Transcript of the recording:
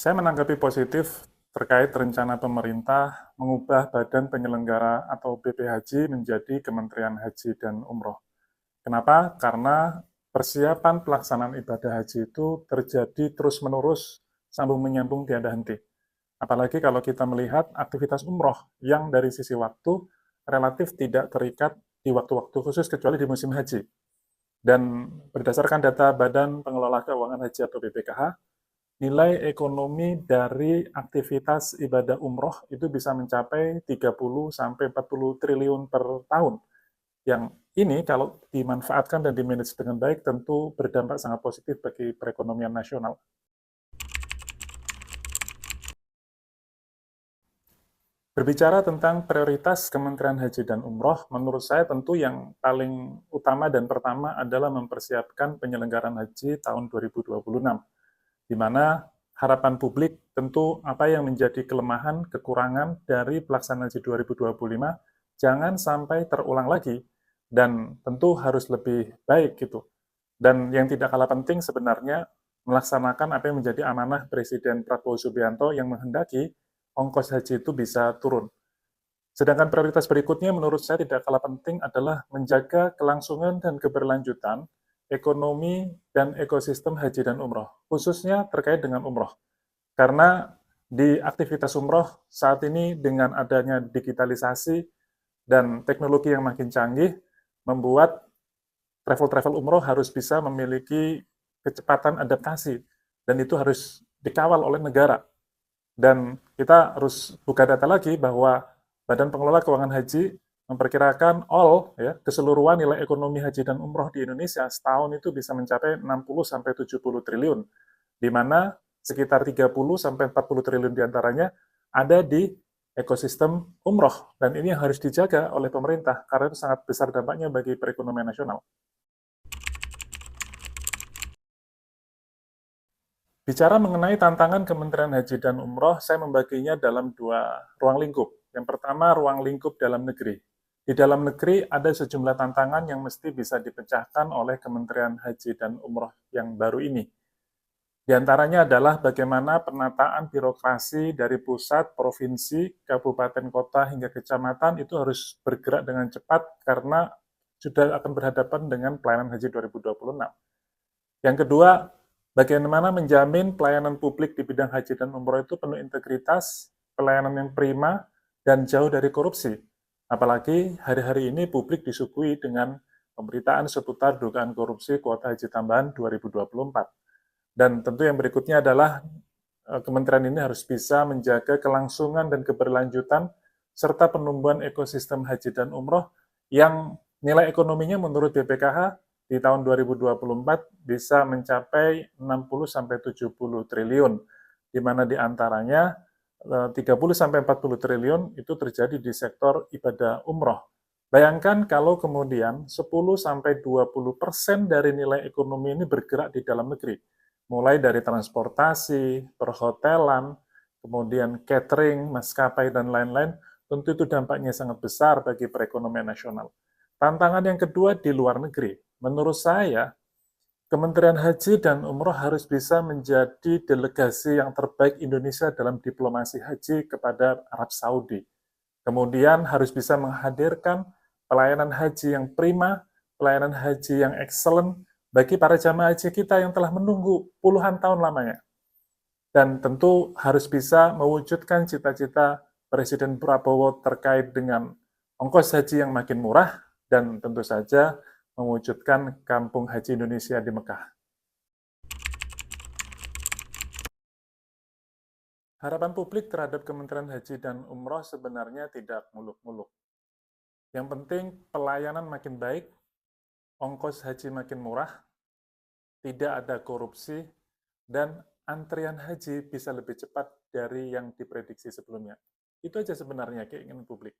Saya menanggapi positif terkait rencana pemerintah mengubah Badan Penyelenggara atau BPHJ menjadi Kementerian Haji dan Umroh. Kenapa? Karena persiapan pelaksanaan ibadah haji itu terjadi terus-menerus, sambung menyambung tiada henti. Apalagi kalau kita melihat aktivitas umroh yang dari sisi waktu relatif tidak terikat di waktu-waktu khusus kecuali di musim haji. Dan berdasarkan data Badan Pengelola Keuangan Haji atau BPKH, nilai ekonomi dari aktivitas ibadah umroh itu bisa mencapai 30 sampai 40 triliun per tahun. Yang ini kalau dimanfaatkan dan dimanage dengan baik tentu berdampak sangat positif bagi perekonomian nasional. Berbicara tentang prioritas Kementerian Haji dan Umroh, menurut saya tentu yang paling utama dan pertama adalah mempersiapkan penyelenggaraan haji tahun 2026. Di mana harapan publik tentu apa yang menjadi kelemahan, kekurangan dari pelaksanaan haji 2025 jangan sampai terulang lagi dan tentu harus lebih baik gitu. Dan yang tidak kalah penting sebenarnya melaksanakan apa yang menjadi amanah Presiden Prabowo Subianto yang menghendaki ongkos haji itu bisa turun. Sedangkan prioritas berikutnya menurut saya tidak kalah penting adalah menjaga kelangsungan dan keberlanjutan ekonomi dan ekosistem haji dan umroh, khususnya terkait dengan umroh. Karena di aktivitas umroh saat ini dengan adanya digitalisasi dan teknologi yang makin canggih, membuat travel-travel umroh harus bisa memiliki kecepatan adaptasi, dan itu harus dikawal oleh negara. Dan kita harus buka data lagi bahwa Badan Pengelola Keuangan Haji memperkirakan keseluruhan nilai ekonomi haji dan umroh di Indonesia setahun itu bisa mencapai 60 sampai 70 triliun, di mana sekitar 30 sampai 40 triliun diantaranya ada di ekosistem umroh, dan ini yang harus dijaga oleh pemerintah karena itu sangat besar dampaknya bagi perekonomian nasional. Bicara mengenai tantangan Kementerian Haji dan Umroh, saya membaginya dalam dua ruang lingkup. Yang pertama, ruang lingkup dalam negeri. Di dalam negeri ada sejumlah tantangan yang mesti bisa dipecahkan oleh Kementerian Haji dan Umroh yang baru ini. Di antaranya adalah bagaimana penataan birokrasi dari pusat, provinsi, kabupaten, kota, hingga kecamatan itu harus bergerak dengan cepat karena sudah akan berhadapan dengan pelayanan haji 2026. Yang kedua, bagaimana menjamin pelayanan publik di bidang haji dan umroh itu penuh integritas, pelayanan yang prima, dan jauh dari korupsi. Apalagi hari-hari ini publik disuguhi dengan pemberitaan seputar dugaan korupsi kuota haji tambahan 2024. Dan tentu yang berikutnya adalah kementerian ini harus bisa menjaga kelangsungan dan keberlanjutan serta penumbuhan ekosistem haji dan umroh yang nilai ekonominya menurut BPKH di tahun 2024 bisa mencapai 60 sampai 70 triliun, di mana di antaranya 30 sampai 40 triliun itu terjadi di sektor ibadah umroh. Bayangkan kalau kemudian 10 sampai 20% dari nilai ekonomi ini bergerak di dalam negeri, mulai dari transportasi, perhotelan, kemudian catering, maskapai, dan lain-lain, tentu itu dampaknya sangat besar bagi perekonomian nasional. Tantangan yang kedua di luar negeri. Menurut saya, Kementerian Haji dan Umroh harus bisa menjadi delegasi yang terbaik Indonesia dalam diplomasi haji kepada Arab Saudi. Kemudian harus bisa menghadirkan pelayanan haji yang prima, pelayanan haji yang excellent bagi para jamaah haji kita yang telah menunggu puluhan tahun lamanya. Dan tentu harus bisa mewujudkan cita-cita Presiden Prabowo terkait dengan ongkos haji yang makin murah dan tentu saja mewujudkan kampung haji Indonesia di Mekah. Harapan publik terhadap Kementerian Haji dan Umroh sebenarnya tidak muluk-muluk. Yang penting pelayanan makin baik, ongkos haji makin murah, tidak ada korupsi, dan antrian haji bisa lebih cepat dari yang diprediksi sebelumnya. Itu aja sebenarnya keinginan publik.